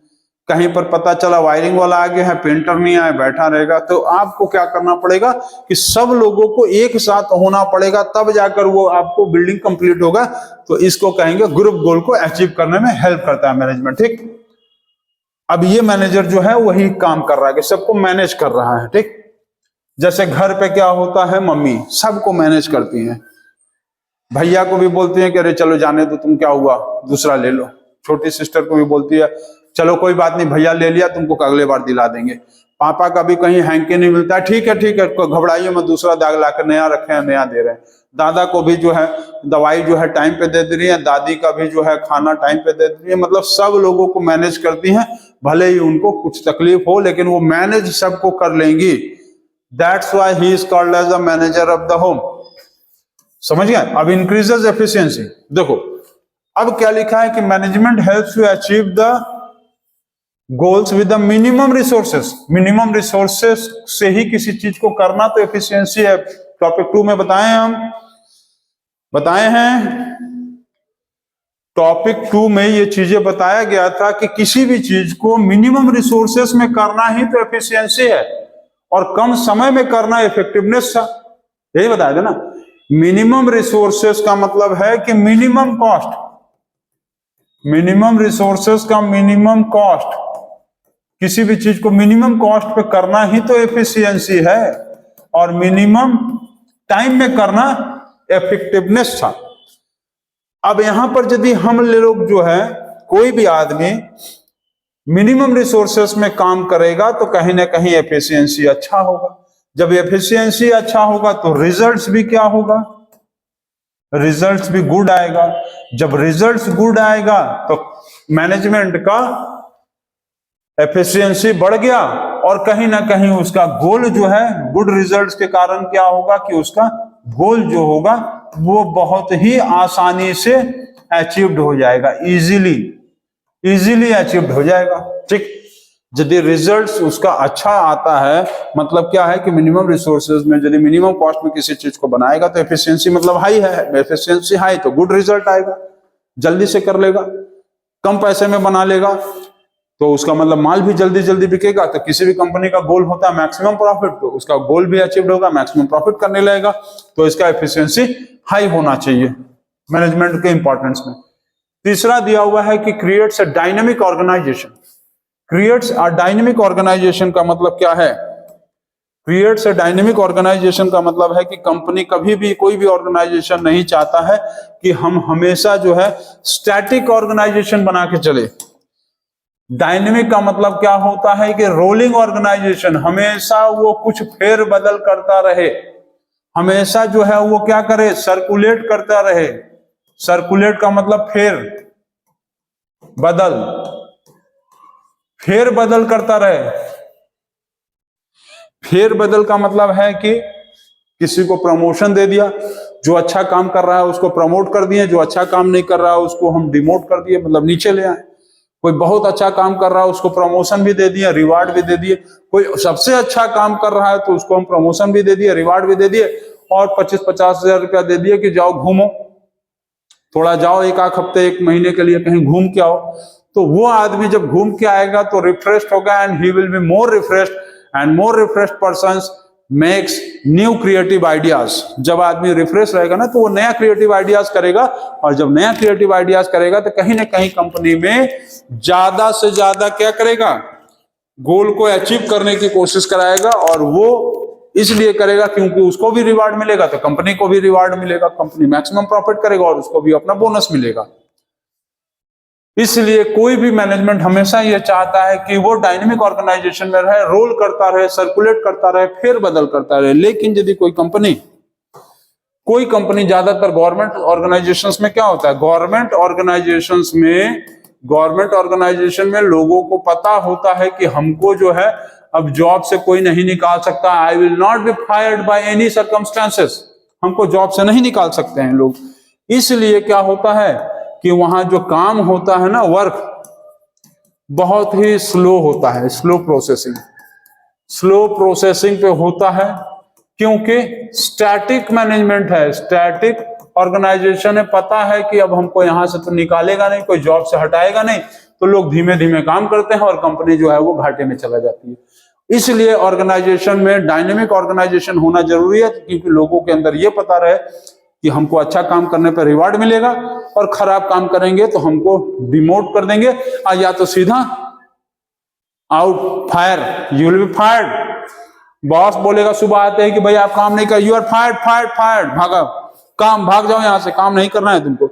[SPEAKER 1] कहीं पर पता चला वायरिंग वाला आ गया है, पेंटर नहीं आया, बैठा रहेगा। तो आपको क्या करना पड़ेगा कि सब लोगों को एक साथ होना पड़ेगा, तब जाकर वो आपको बिल्डिंग कंप्लीट होगा। तो इसको कहेंगे ग्रुप गोल को अचीव करने में हेल्प करता है मैनेजमेंट। ठीक, अब ये मैनेजर जो है वही काम कर रहा है कि सबको मैनेज कर रहा है। ठीक, जैसे घर पे क्या होता है, मम्मी सबको मैनेज करती हैं, भैया को भी बोलती है कि अरे चलो जाने दो, तुम क्या हुआ, दूसरा ले लो। छोटी सिस्टर को भी बोलती है चलो कोई बात नहीं, भैया ले लिया, तुमको अगले बार दिला देंगे। पापा का भी कहीं हैंकी नहीं मिलता है, ठीक है घबराइए मत, दूसरा दाग लाकर नया रखे हैं, नया दे रहे हैं। दादा को भी जो है दवाई जो है टाइम पे दे दे रही है, दादी का भी जो है खाना टाइम पे दे दे रही है। मतलब सब लोगों को मैनेज करती हैं, भले ही उनको कुछ तकलीफ हो, लेकिन वो मैनेज सबको कर लेंगी। That's why he is called as a manager of the home. समझ गए? अब इंक्रीजेस एफिशिएंसी। देखो अब क्या लिखा है कि management helps you achieve the goals with the minimum resources. Minimum resources से ही किसी चीज को करना तो एफिशिएंसी है। टॉपिक 2 में बताए हैं टॉपिक 2 में ये चीजें बताया गया था कि किसी भी चीज को मिनिमम रिसोर्सेस में करना ही तो एफिशिएंसी है, और कम समय में करना इफेक्टिवनेस था। यही बताया था ना, मिनिमम रिसोर्सेस का मतलब है कि मिनिमम कॉस्ट, मिनिमम रिसोर्सेस का मिनिमम कॉस्ट, किसी भी चीज को मिनिमम कॉस्ट पे करना ही तो एफिशिएंसी है, और मिनिमम टाइम में करना इफेक्टिवनेस था। अब यहां पर यदि हम लोग जो है कोई भी आदमी मिनिमम रिसोर्सेस में काम करेगा तो कहीं ना कहीं एफिशिएंसी अच्छा होगा। जब एफिशिएंसी अच्छा होगा तो रिजल्ट्स भी क्या होगा, रिजल्ट्स भी गुड आएगा। जब रिजल्ट्स गुड आएगा तो मैनेजमेंट का एफिशिएंसी बढ़ गया, और कहीं ना कहीं उसका गोल जो है, गुड रिजल्ट्स के कारण क्या होगा कि उसका गोल जो होगा वो बहुत ही आसानी से अचीव्ड हो जाएगा, इजीली अचीव्ड हो जाएगा। ठीक, यदि रिजल्ट्स उसका अच्छा आता है, मतलब क्या है कि मिनिमम रिसोर्सेज में यदि मिनिमम कॉस्ट में किसी चीज को बनाएगा तो एफिशिएंसी मतलब हाई है, एफिशिएंसी हाई तो गुड रिजल्ट आएगा, जल्दी से कर लेगा, कम पैसे में बना लेगा, तो उसका मतलब माल भी जल्दी जल्दी बिकेगा। तो किसी भी कंपनी का गोल होता है मैक्सिमम प्रॉफिट, तो उसका गोल भी अचीव होगा, मैक्सिमम प्रॉफिट करने लगेगा, तो इसका एफिशिएंसी हाई होना चाहिए मैनेजमेंट के इंपॉर्टेंस में। तीसरा दिया हुआ है कि creates a dynamic organization. Creates a dynamic organization का मतलब क्या है? क्रिएट्स अ डायनेमिक ऑर्गेनाइजेशन का मतलब है कि कंपनी कभी भी, कोई भी ऑर्गेनाइजेशन नहीं चाहता है कि हम हमेशा जो है स्टैटिक ऑर्गेनाइजेशन बना के चले। डायनेमिक का मतलब क्या होता है कि रोलिंग ऑर्गेनाइजेशन, हमेशा वो कुछ फेर बदल करता रहे, हमेशा जो है वो क्या करे, सर्कुलेट करता रहे। सर्कुलेट का मतलब फेर बदल करता रहे। फेर बदल का मतलब है कि किसी को प्रमोशन दे दिया, जो अच्छा काम कर रहा है उसको प्रमोट कर दिए, जो अच्छा काम नहीं कर रहा है उसको हम डिमोट कर दिए, मतलब नीचे ले आए। कोई बहुत अच्छा काम कर रहा है उसको प्रमोशन भी दे दिया, रिवार्ड भी दे दिए। कोई सबसे अच्छा काम कर रहा है तो उसको हम प्रमोशन भी दे दिए, रिवार्ड भी दे दिए, और 25-50 हजार रुपया दे दिए कि जाओ घूमो, थोड़ा जाओ, एक आध हफ्ते, एक महीने के लिए कहीं घूम के आओ। तो वो आदमी जब घूम के आएगा तो रिफ्रेश्ड होगा, and he will be more refreshed, and more refreshed persons makes new creative ideas. जब आदमी रिफ्रेश रहेगा ना तो वो नया क्रिएटिव आइडियाज करेगा, और जब नया क्रिएटिव आइडियाज करेगा तो कहीं ना कहीं कंपनी में ज्यादा से ज्यादा क्या करेगा, गोल को अचीव करने की कोशिश कराएगा। और वो इसलिए करेगा क्योंकि उसको भी रिवार्ड मिलेगा तो कंपनी को भी रिवार्ड मिलेगा, कंपनी मैक्सिमम प्रॉफिट करेगा और उसको भी अपना बोनस मिलेगा। इसलिए कोई भी मैनेजमेंट हमेशा ये चाहता है कि वो डायनेमिक ऑर्गेनाइजेशन में रहे, रोल करता रहे, सर्कुलेट करता रहे, फेर बदल करता रहे। लेकिन यदि कोई कंपनी ज्यादातर गवर्नमेंट ऑर्गेनाइजेशंस में क्या होता है, गवर्नमेंट ऑर्गेनाइजेशन में लोगों को पता होता है कि हमको जो है अब जॉब से कोई नहीं निकाल सकता, I will not be fired by any circumstances, हमको जॉब से नहीं निकाल सकते हैं लोग। इसलिए क्या होता है कि वहां जो काम होता है ना, वर्क, बहुत ही स्लो होता है, स्लो प्रोसेसिंग पे होता है, क्योंकि स्टैटिक मैनेजमेंट है, स्टैटिक ऑर्गेनाइजेशन है। पता है कि अब हमको यहां से तो निकालेगा नहीं, कोई जॉब से हटाएगा नहीं, तो लोग धीमे धीमे काम करते हैं और कंपनी जो है वो घाटे में चला जाती है। इसलिए ऑर्गेनाइजेशन में डायनेमिक ऑर्गेनाइजेशन होना जरूरी है, क्योंकि लोगों के अंदर ये पता रहे कि हमको अच्छा काम करने पर रिवार्ड मिलेगा और खराब काम करेंगे तो हमको डिमोट कर देंगे, या तो सीधा out, fire, you will be fired. Boss बोलेगा सुबह आते हैं कि भाई आप काम नहीं कर, you are fired, fired, fired, भागा काम, भाग जाओ यहां से, काम नहीं करना है तुमको।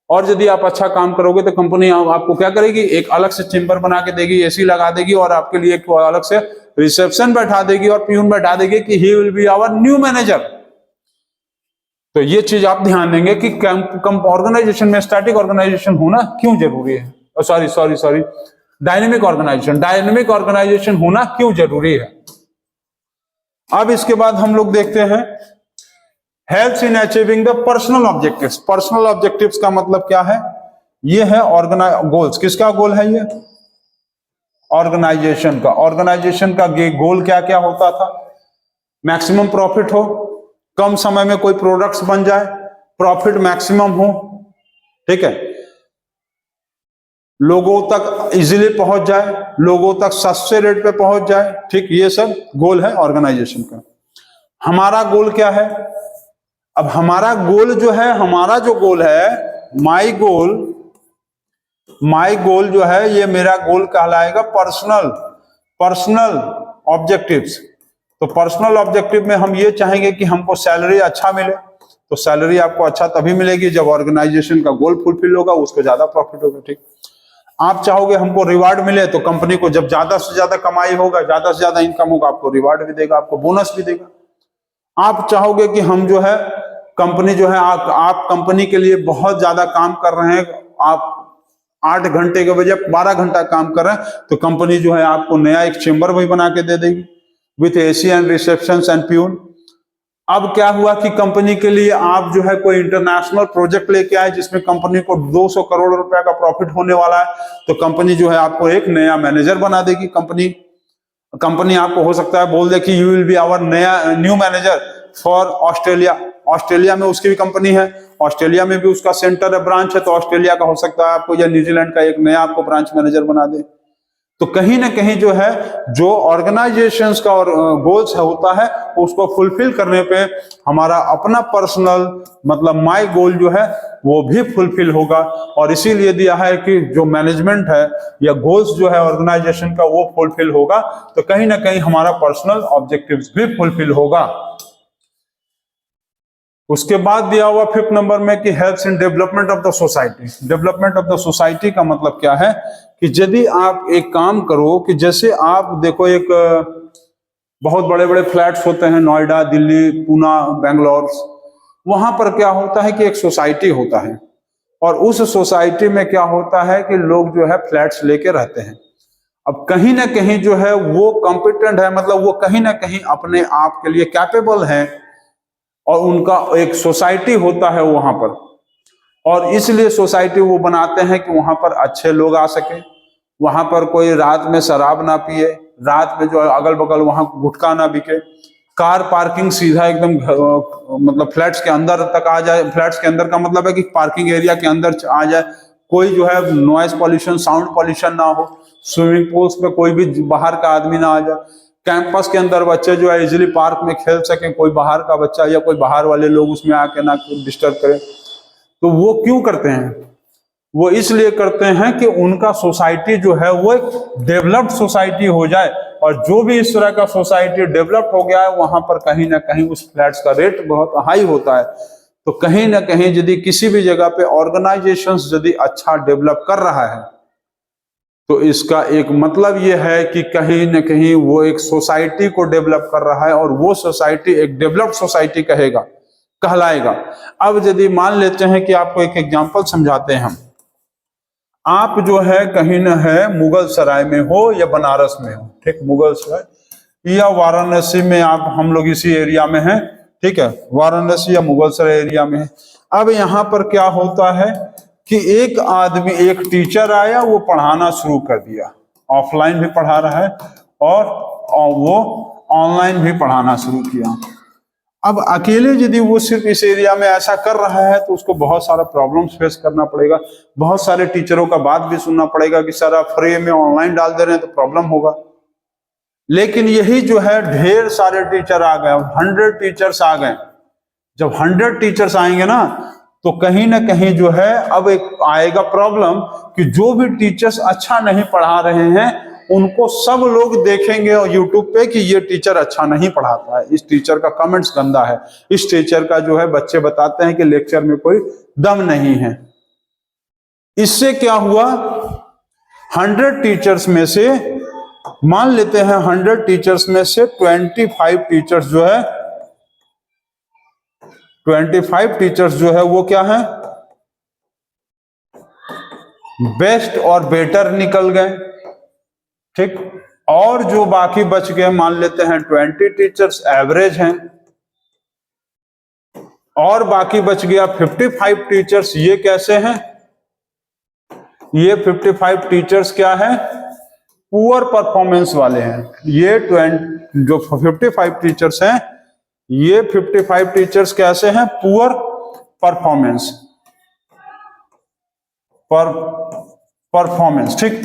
[SPEAKER 1] और यदि आप अच्छा काम करोगे तो कंपनी आपको क्या करेगी, एक अलग से चेम्बर बना के देगी, एसी लगा देगी और आपके लिए एक अलग से रिसेप्शन बैठा देगी और प्यून बैठा देगी कि he will be our new manager. तो ये चीज आप ध्यान देंगे कि ऑर्गेनाइजेशन में स्टैटिक ऑर्गेनाइजेशन होना क्यों जरूरी है, सॉरी डायनेमिक ऑर्गेनाइजेशन होना क्यों जरूरी है। अब इसके बाद हम लोग देखते हैं helps in achieving the personal objectives. Personal objectives का मतलब क्या है, ये है गोल्स। किसका गोल है ये, ऑर्गेनाइजेशन का। ऑर्गेनाइजेशन का गोल क्या क्या होता था, मैक्सिमम प्रॉफिट हो, कम समय में कोई प्रोडक्ट्स बन जाए, प्रॉफिट मैक्सिमम हो, ठीक है, लोगों तक इजीली पहुंच जाए, लोगों तक सस्ते रेट पे पहुंच जाए, ठीक, ये सब गोल है ऑर्गेनाइजेशन का। हमारा गोल क्या है, अब हमारा गोल जो है, हमारा जो गोल है, माई गोल जो है, ये मेरा गोल कहलाएगा पर्सनल ऑब्जेक्टिव्स। तो पर्सनल ऑब्जेक्टिव में हम ये चाहेंगे कि हमको सैलरी अच्छा मिले, तो सैलरी आपको अच्छा तभी मिलेगी जब ऑर्गेनाइजेशन का गोल फुलफिल होगा, उसको ज्यादा प्रॉफिट होगा, ठीक। आप चाहोगे हमको रिवार्ड मिले, तो कंपनी को जब ज्यादा से ज्यादा कमाई होगा, ज्यादा से ज्यादा इनकम होगा, आपको रिवार्ड भी देगा, आपको बोनस भी देगा। आप चाहोगे कि हम जो है कंपनी जो है, आप कंपनी के लिए बहुत ज्यादा काम कर रहे हैं, आप 8 घंटे के बजाय 12 घंटा काम कर रहे हैं, तो कंपनी जो है आपको नया एक चेम्बर भी बना के दे देगी with AC and reception and peon. अब क्या हुआ कि कंपनी के लिए आप जो है कोई इंटरनेशनल प्रोजेक्ट लेके आए जिसमें कंपनी को 200 करोड़ रुपए का प्रॉफिट होने वाला है, तो कंपनी जो है आपको एक नया मैनेजर बना देगी। कंपनी आपको हो सकता है बोल दे कि you will be our new manager for Australia में उसकी भी कंपनी है, ऑस्ट्रेलिया में भी उसका सेंटर है, ब्रांच है, तो ऑस्ट्रेलिया का हो सकता है आपको, या न्यूजीलैंड का एक नया आपको ब्रांच मैनेजर बना दे। तो कहीं ना कहीं जो है, जो ऑर्गेनाइजेशंस का और गोल्स है होता है, उसको फुलफिल करने पे हमारा अपना पर्सनल मतलब माई गोल जो है वो भी फुलफिल होगा। और इसीलिए दिया है कि जो मैनेजमेंट है या गोल्स जो है ऑर्गेनाइजेशन का वो फुलफिल होगा, तो कहीं ना कहीं हमारा पर्सनल ऑब्जेक्टिव्स भी फुलफिल होगा। उसके बाद दिया हुआ 5th नंबर में कि helps in development of the society. Development of the society का मतलब क्या है कि यदि आप एक काम करो कि जैसे आप देखो, एक बहुत बड़े बड़े फ्लैट्स होते हैं, नोएडा, दिल्ली, पूना, बेंगलोर, वहां पर क्या होता है कि एक सोसाइटी होता है, और उस सोसाइटी में क्या होता है कि लोग जो है फ्लैट्स लेके रहते हैं। अब कहीं ना कहीं जो है वो कॉम्पिटेंट है, मतलब वो कहीं ना कहीं अपने आप के लिए कैपेबल है, और उनका एक सोसाइटी होता है वहां पर, और इसलिए सोसाइटी वो बनाते हैं कि वहां पर अच्छे लोग आ सके, वहां पर कोई रात में शराब ना पिए, रात में जो अगल बगल वहां गुटखा ना बिके, कार पार्किंग सीधा एकदम मतलब फ्लैट्स के अंदर तक आ जाए। फ्लैट्स के अंदर का मतलब है कि पार्किंग एरिया के अंदर आ जाए, कोई जो है नॉइज पॉल्यूशन, साउंड पॉल्यूशन ना हो, स्विमिंग पूल्स पे कोई भी बाहर का आदमी ना आ जाए, कैंपस के अंदर बच्चे जो है इजिली पार्क में खेल सकें, कोई बाहर का बच्चा या कोई बाहर वाले लोग उसमें आके ना डिस्टर्ब करें। तो वो क्यों करते हैं, वो इसलिए करते हैं कि उनका सोसाइटी जो है वो एक डेवलप्ड सोसाइटी हो जाए, और जो भी इस तरह का सोसाइटी डेवलप हो गया है वहां पर कहीं ना कहीं उस फ्लैट्स का रेट बहुत हाई होता है। तो कहीं ना कहीं यदि किसी भी जगह पे ऑर्गेनाइजेशंस यदि अच्छा डेवलप कर रहा है, तो इसका एक मतलब यह है कि कहीं ना कहीं वो एक सोसाइटी को डेवलप कर रहा है, और वो सोसाइटी एक डेवलप्ड सोसाइटी कहलाएगा। अब यदि मान लेते हैं कि आपको एक एग्जांपल समझाते हैं हम, आप जो है कहीं न है मुगल सराय में हो या बनारस में हो, ठीक, मुगल सराय या वाराणसी में, आप हम लोग इसी एरिया में हैं, ठीक है, वाराणसी या मुगल सराय एरिया में है। अब यहाँ पर क्या होता है कि एक आदमी, एक टीचर आया, वो पढ़ाना शुरू कर दिया, ऑफलाइन भी पढ़ा रहा है और वो ऑनलाइन भी पढ़ाना शुरू किया। अब अकेले यदि वो सिर्फ इस एरिया में ऐसा कर रहा है तो उसको बहुत सारा प्रॉब्लम्स फेस करना पड़ेगा, बहुत सारे टीचरों का बात भी सुनना पड़ेगा कि सर आप फ्री में ऑनलाइन डाल दे रहे हैं तो प्रॉब्लम होगा। लेकिन यही जो है, ढेर सारे टीचर आ गए, 100 टीचर्स आ गए। जब 100 टीचर्स आएंगे ना तो कहीं ना कहीं जो है अब एक आएगा प्रॉब्लम कि जो भी टीचर्स अच्छा नहीं पढ़ा रहे हैं उनको सब लोग देखेंगे और यूट्यूब पे कि ये टीचर अच्छा नहीं पढ़ाता है, इस टीचर का कमेंट्स गंदा है, इस टीचर का जो है बच्चे बताते हैं कि लेक्चर में कोई दम नहीं है। इससे क्या हुआ, 100 टीचर्स में से मान लेते हैं 100 टीचर्स में से 25 टीचर्स जो है 25 टीचर्स जो है वो क्या है, बेस्ट और बेटर निकल गए, ठीक। और जो बाकी बच गए मान लेते हैं 20 टीचर्स एवरेज हैं, और बाकी बच गया 55 टीचर्स। ये कैसे हैं, ये 55 टीचर्स क्या है, पुअर परफॉर्मेंस वाले हैं। ये जो 55 टीचर्स हैं, ये 55 टीचर्स कैसे हैं, पुअर परफॉर्मेंस, ठीक।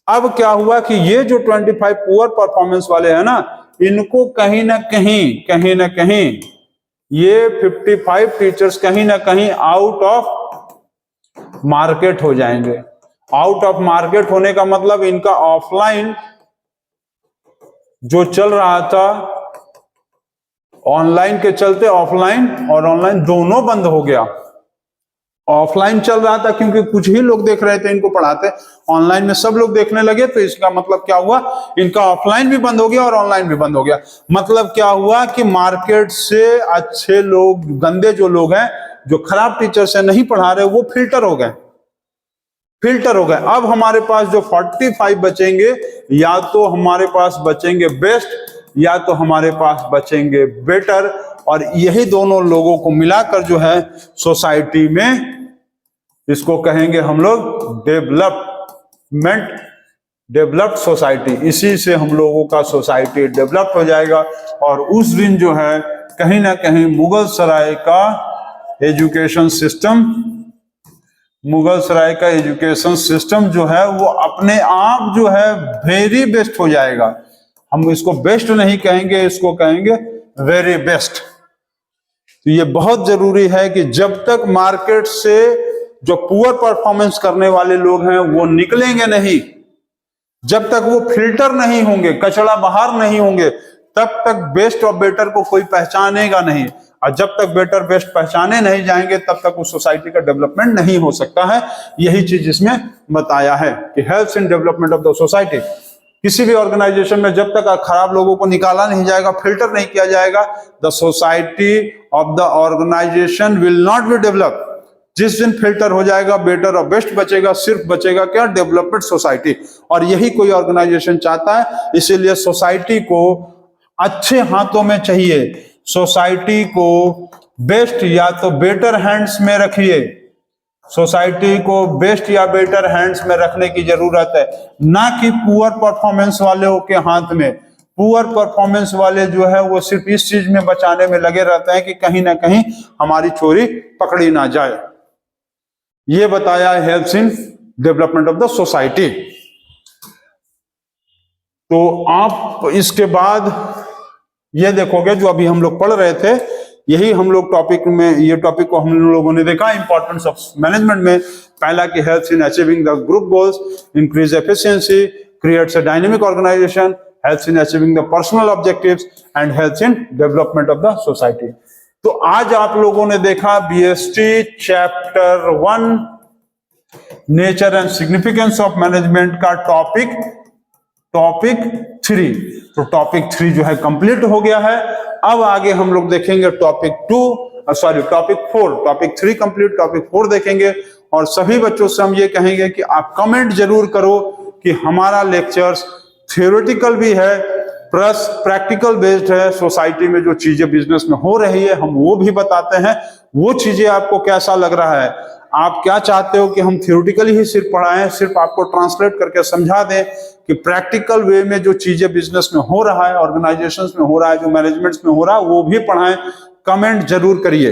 [SPEAKER 1] अब क्या हुआ कि ये जो 25 पुअर परफॉर्मेंस वाले हैं ना, इनको कहीं ना कहीं ये 55 टीचर्स कहीं ना कहीं आउट ऑफ मार्केट हो जाएंगे। आउट ऑफ मार्केट होने का मतलब इनका ऑफलाइन जो चल रहा था, ऑनलाइन के चलते ऑफलाइन और ऑनलाइन दोनों बंद हो गया। ऑफलाइन चल रहा था क्योंकि कुछ ही लोग देख रहे थे इनको पढ़ाते, ऑनलाइन में सब लोग देखने लगे, तो इसका मतलब क्या हुआ, इनका ऑफलाइन भी बंद हो गया और ऑनलाइन भी बंद हो गया। मतलब क्या हुआ कि मार्केट से अच्छे लोग, गंदे जो लोग हैं, जो खराब टीचर से नहीं पढ़ा रहे, वो फिल्टर हो गए। अब हमारे पास जो 45 बचेंगे, या तो हमारे पास बचेंगे बेस्ट या तो हमारे पास बचेंगे बेटर, और यही दोनों लोगों को मिलाकर जो है सोसाइटी में, इसको कहेंगे हम लोग डेवलप्ड सोसाइटी। इसी से हम लोगों का सोसाइटी डेवलप हो जाएगा। और उस दिन जो है कहीं ना कहीं मुगल सराय का एजुकेशन सिस्टम जो है वो अपने आप जो है वेरी बेस्ट हो जाएगा। हम इसको बेस्ट नहीं कहेंगे, इसको कहेंगे वेरी बेस्ट। तो ये बहुत जरूरी है कि जब तक मार्केट से जो पुअर परफॉर्मेंस करने वाले लोग हैं वो निकलेंगे नहीं, जब तक वो फिल्टर नहीं होंगे, कचरा बाहर नहीं होंगे, तब तक बेस्ट और बेटर को कोई पहचानेगा नहीं। और जब तक बेटर बेस्ट पहचाने नहीं जाएंगे तब तक उस सोसाइटी का डेवलपमेंट नहीं हो सकता है। यही चीज इसमें बताया है कि helps in development of the society. किसी भी ऑर्गेनाइजेशन में जब तक खराब लोगों को निकाला नहीं जाएगा, फिल्टर नहीं किया जाएगा, the society of the organization will not be develop. जिस दिन फिल्टर हो जाएगा, बेटर और बेस्ट बचेगा, सिर्फ बचेगा क्या, डेवलपमेंट सोसाइटी। और यही कोई ऑर्गेनाइजेशन चाहता है। इसीलिए सोसाइटी को अच्छे हाथों में चाहिए, सोसाइटी को बेस्ट या तो बेटर हैंड्स में रखिए। सोसाइटी को बेस्ट या बेटर हैंड्स में रखने की जरूरत है, ना कि पुअर परफॉर्मेंस वालों के हाथ में। पुअर परफॉर्मेंस वाले जो है वो सिर्फ इस चीज में बचाने में लगे रहते हैं कि कहीं ना कहीं हमारी चोरी पकड़ी ना जाए। ये बताया है helps in development of the society. तो आप इसके बाद ये देखोगे जो अभी हम लोग पढ़ रहे थे, यही हम लोग टॉपिक में, ये टॉपिक को हम लोगों ने देखा इंपॉर्टेंस ऑफ मैनेजमेंट में। पहला कि helps in achieving the group goals, increase efficiency, creates a dynamic organization, helps in achieving the personal objectives and helps in development of the society. तो आज आप लोगों ने देखा BST chapter 1 nature and significance of management का topic 3। तो topic 3 जो है कंप्लीट हो गया है। अब आगे हम लोग देखेंगे टॉपिक 4। टॉपिक 3 कंप्लीट, टॉपिक 4 देखेंगे। और सभी बच्चों से हम ये कहेंगे कि आप कमेंट जरूर करो कि हमारा लेक्चर्स थियोरेटिकल भी है प्लस प्रैक्टिकल बेस्ड है। सोसाइटी में जो चीजें बिजनेस में हो रही है हम वो भी बताते हैं, वो चीजें आपको कैसा लग रहा है। आप क्या चाहते हो कि हम थियोरेटिकली ही सिर्फ पढ़ाएं, सिर्फ आपको ट्रांसलेट करके समझा दें कि प्रैक्टिकल वे में जो चीजें बिजनेस में हो रहा है, ऑर्गेनाइजेशंस में हो रहा है, जो मैनेजमेंट्स में हो रहा है, वो भी पढ़ाएं? कमेंट जरूर करिए।